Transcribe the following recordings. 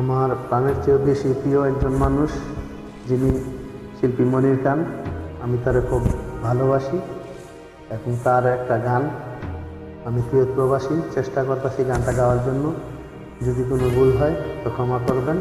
আমার প্রাণের চেয়েও বেশি প্রিয় একজন মানুষ, যিনি শিল্পী মনির খান। আমি তারে খুব ভালোবাসি এবং তার একটা গান আমি কুয়েত প্রবাসী, চেষ্টা করতেছি গানটা গাওয়ার জন্য। যদি কোনো ভুল হয় তো ক্ষমা করবেন।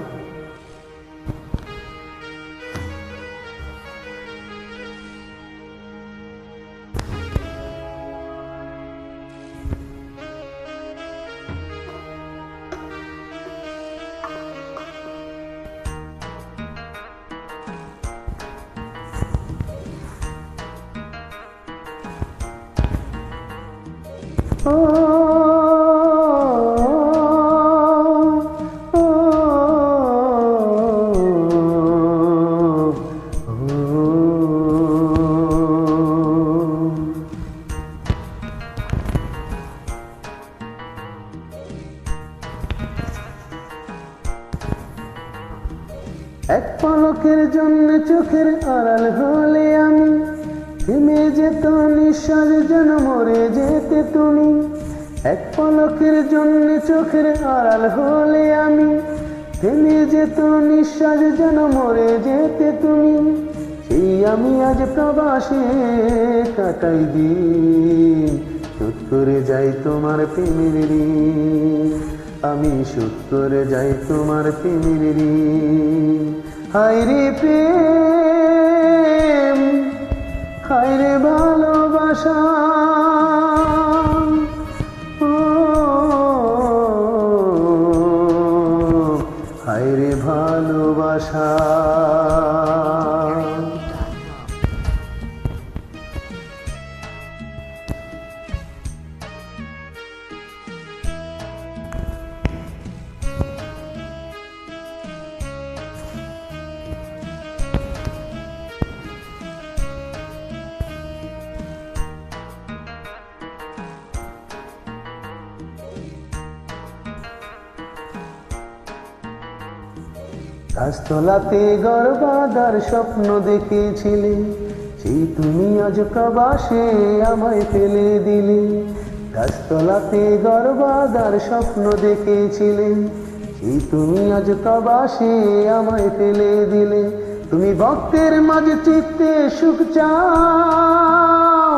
এক পলকের জন্য চোখের আড়াল হলে আমি থেমে যেত নিঃশ্বাস, যেন মরে যেতে তুমি। এক পলকের জন্য চোখের আড়াল হলে আমি থেমে যেত নিঃশ্বাস, যেন মরে যেতে তুমি। সেই আমি আজ প্রবাসে কাটাই দিন, শোধ করে যাই তোমার প্রেমের ঋণ। আমি শোধ করে যাই তোমার প্রেমের ঋণ। হায় রে প্রেম, হায় রে ভালোবাসা, হায় রে ভালোবাসা। গাছতলাতে ঘর বাঁধার স্বপ্ন দেখেছিলে, সেই তুমি আজ প্রবাসে আমায় ফেলে দিলে। গাছতলাতে ঘর বাঁধার স্বপ্ন দেখেছিলে, সেই তুমি আজ প্রবাসে আমায় ফেলে দিলে। তুমি ভক্তের মাঝে চিত্তে সুখ চাও,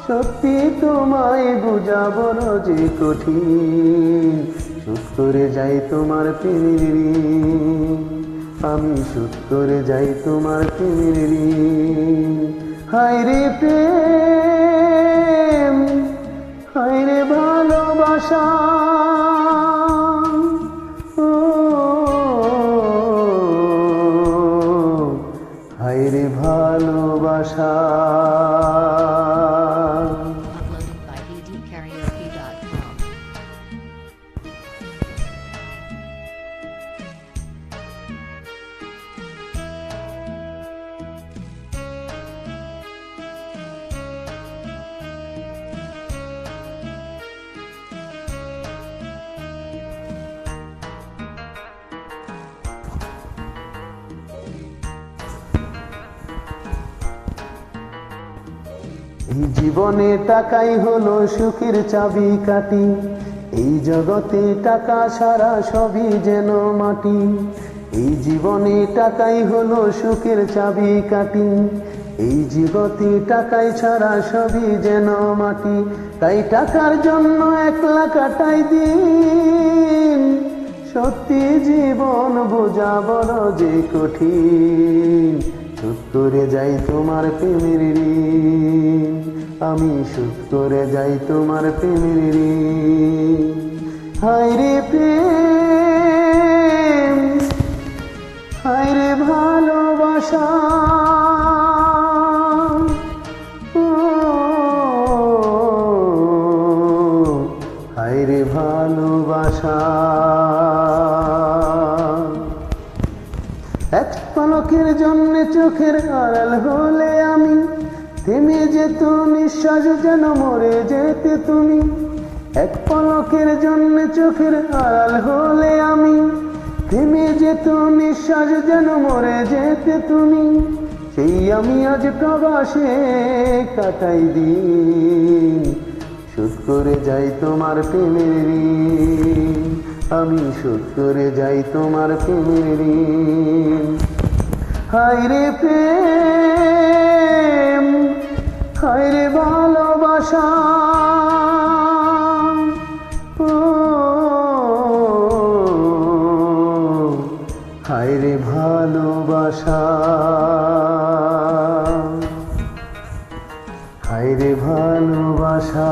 সত্যি তোমায় বুঝাবো যে কঠিন। শোধ করে যাই তোমার প্রেমের ঋণ, আমি শোধ করে যাই তোমার প্রেমের ঋণ। হায় রে প্রেম, হায় রে ভালোবাসা, হায় রে ভালোবাসা। Uploaded by edkaraoke.com. এই জীবনে টাকাই হলো সুখের চাবিকাঠি, এই জগতে টাকা ছাড়া সবই যেন মাটি। এই জীবনে টাকাই হলো সুখের চাবিকাঠি, এই জগতে টাকাই ছাড়া সবই যেন মাটি। তাই টাকার জন্য একলা কাটাই দিন, সত্যি জীবন বোঝা বড় যে কঠিন। শোধ করে যাই তোমার প্রেমের ঋণ, আমি শোধ করে যাই তোমার প্রেমের ঋণ। হায় রে প্রেম, হায় রে ভালোবাসা, হায় রে ভালোবাসা। এক পলকের জন্য চোখের আড়াল হলে আমি থেমে যেত নিঃশ্বাস, যেন মরে যেতে তুমি। এক পলকের জন্য চোখের আড়াল হলে আমি থেমে যেত নিঃশ্বাস, যেন মরে যেতে তুমি। সেই আমি আজ প্রবাসে কাটাই দিন, শোধ করে যাই তোমার প্রেমের ঋণ। আমি শোধ করে যাই তোমার প্রেমের ঋণ। হায় রে প্রেম, হায় রে ভালোবাসা, ও হায় রে ভালোবাসা, হায় রে ভালোবাসা।